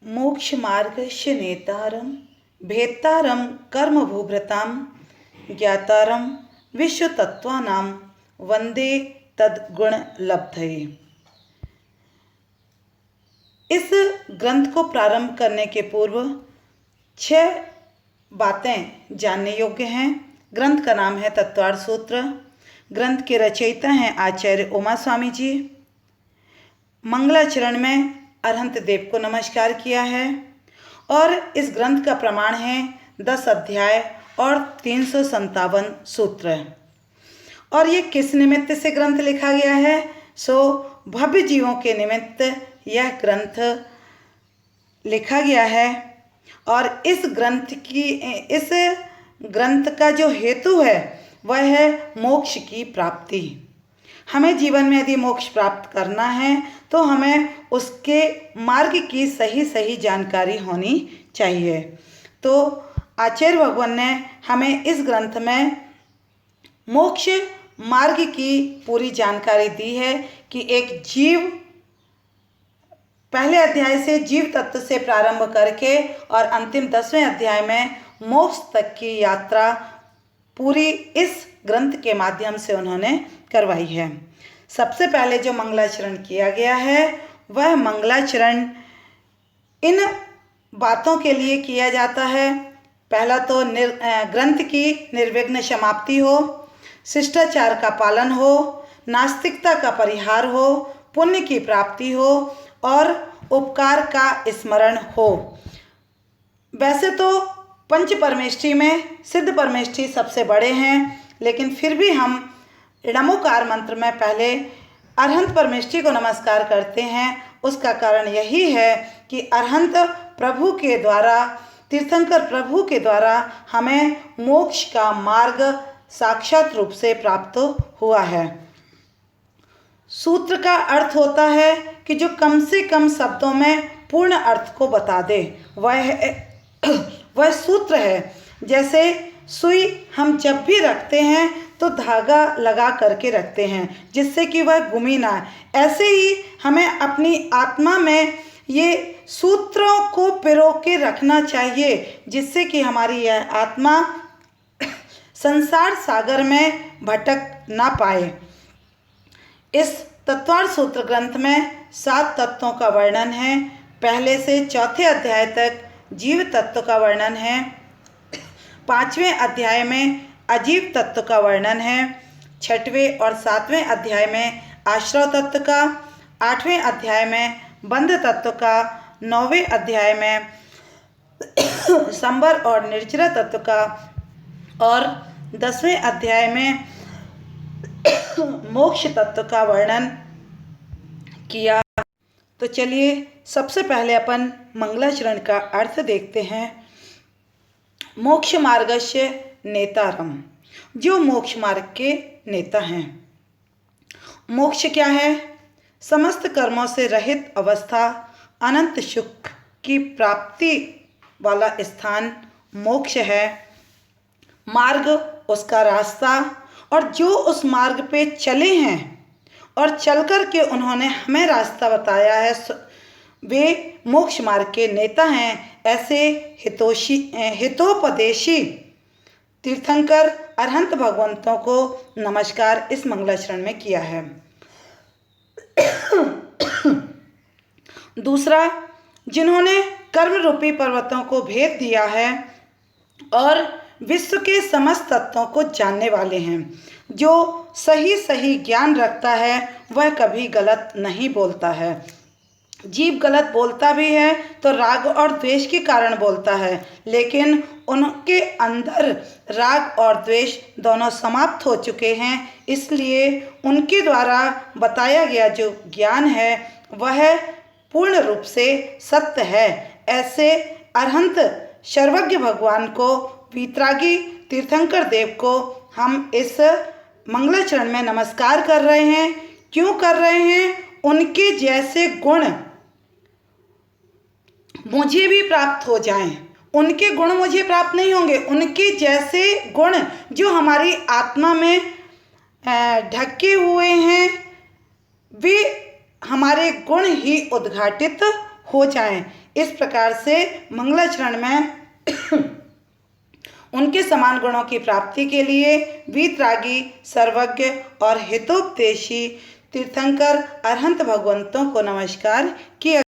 मोक्ष मार्गस्य नेतारं भेत्तारं कर्मभूभृतां ज्ञातारं विश्वतत्त्वानां वंदे तद्गुणलब्धये। इस ग्रंथ को प्रारंभ करने के पूर्व 6 बातें जानने योग्य हैं। ग्रंथ का नाम है तत्वार्थ सूत्र। ग्रंथ के रचयिता हैं आचार्य उमा स्वामी जी। मंगलाचरण में अरहंत देव को नमस्कार किया है और इस ग्रंथ का प्रमाण है 10 अध्याय और 357 सूत्र। और ये किस निमित्त से ग्रंथ लिखा गया है? भव्य जीवों के निमित्त यह ग्रंथ लिखा गया है। और इस ग्रंथ का जो हेतु है वह है मोक्ष की प्राप्ति। हमें जीवन में यदि मोक्ष प्राप्त करना है तो हमें उसके मार्ग की सही जानकारी होनी चाहिए। तो आचार्य भगवान ने हमें इस ग्रंथ में मोक्ष मार्ग की पूरी जानकारी दी है कि एक जीव पहले अध्याय से जीव तत्व से प्रारंभ करके और अंतिम 10वें अध्याय में मोक्ष तक की यात्रा पूरी इस ग्रंथ के माध्यम से उन्होंने करवाई है। सबसे पहले जो मंगलाचरण किया गया है वह मंगलाचरण इन बातों के लिए किया जाता है। पहला तो ग्रंथ की निर्विघ्न समाप्ति हो, शिष्टाचार का पालन हो, नास्तिकता का परिहार हो, पुण्य की प्राप्ति हो और उपकार का स्मरण हो। वैसे तो पंच परमेष्ठी में सिद्ध परमेष्ठी सबसे बड़े हैं, लेकिन फिर भी हम नमोकार मंत्र में पहले अरहंत परमेष्ठी को नमस्कार करते हैं। उसका कारण यही है कि अरहंत प्रभु के द्वारा, तीर्थंकर प्रभु के द्वारा हमें मोक्ष का मार्ग साक्षात रूप से प्राप्त हुआ है। सूत्र का अर्थ होता है कि जो कम से कम शब्दों में पूर्ण अर्थ को बता दे, वह सूत्र है। जैसे सुई हम जब भी रखते हैं तो धागा लगा करके रखते हैं जिससे कि वह गुमी ना। ऐसे ही हमें अपनी आत्मा में ये सूत्रों को पिरो के रखना चाहिए जिससे कि हमारी यह आत्मा संसार सागर में भटक ना पाए। इस तत्वार्थ सूत्र ग्रंथ में 7 तत्वों का वर्णन है। पहले से 4थे अध्याय तक जीव तत्व का वर्णन है। 5वें अध्याय में अजीव तत्व का वर्णन है। 6वें और 7वें अध्याय में आश्रव तत्व का, 8वें अध्याय में बंध तत्व का, 9वें अध्याय में संबर और निर्जरा तत्व का और 10वें अध्याय में मोक्ष तत्व का वर्णन किया। तो चलिए सबसे पहले अपन मंगलाचरण का अर्थ देखते हैं। मोक्ष मार्गस्य नेतारम, जो मोक्ष मार्ग के नेता हैं। मोक्ष क्या है? समस्त कर्मों से रहित अवस्था, अनंत सुख की प्राप्ति वाला स्थान मोक्ष है। मार्ग उसका रास्ता, और जो उस मार्ग पे चले हैं और चल कर के उन्होंने हमें रास्ता बताया है वे मोक्ष मार्ग के नेता हैं। ऐसे हितोपदेशी तीर्थंकर अरहंत भगवंतों को नमस्कार इस मंगलाचरण में किया है। दूसरा, जिन्होंने कर्म रूपी पर्वतों को भेद दिया है और विश्व के समस्त तत्वों को जानने वाले हैं। जो सही ज्ञान रखता है वह कभी गलत नहीं बोलता है। जीव गलत बोलता भी है तो राग और द्वेष के कारण बोलता है, लेकिन उनके अंदर राग और द्वेष दोनों समाप्त हो चुके हैं। इसलिए उनके द्वारा बताया गया जो ज्ञान है वह पूर्ण रूप से सत्य है। ऐसे अरहंत सर्वज्ञ भगवान को, वीतरागी तीर्थंकर देव को हम इस मंगलाचरण में नमस्कार कर रहे हैं। क्यों कर रहे हैं? उनके जैसे गुण मुझे भी प्राप्त हो जाएं। उनके गुण मुझे प्राप्त नहीं होंगे, उनके जैसे गुण जो हमारी आत्मा में ढके हुए हैं वे हमारे गुण ही उद्घाटित हो जाएं। इस प्रकार से मंगलाचरण में उनके समान गुणों की प्राप्ति के लिए वीतरागी, सर्वज्ञ और हितोपदेशी तीर्थंकर अरहंत भगवंतों को नमस्कार किया।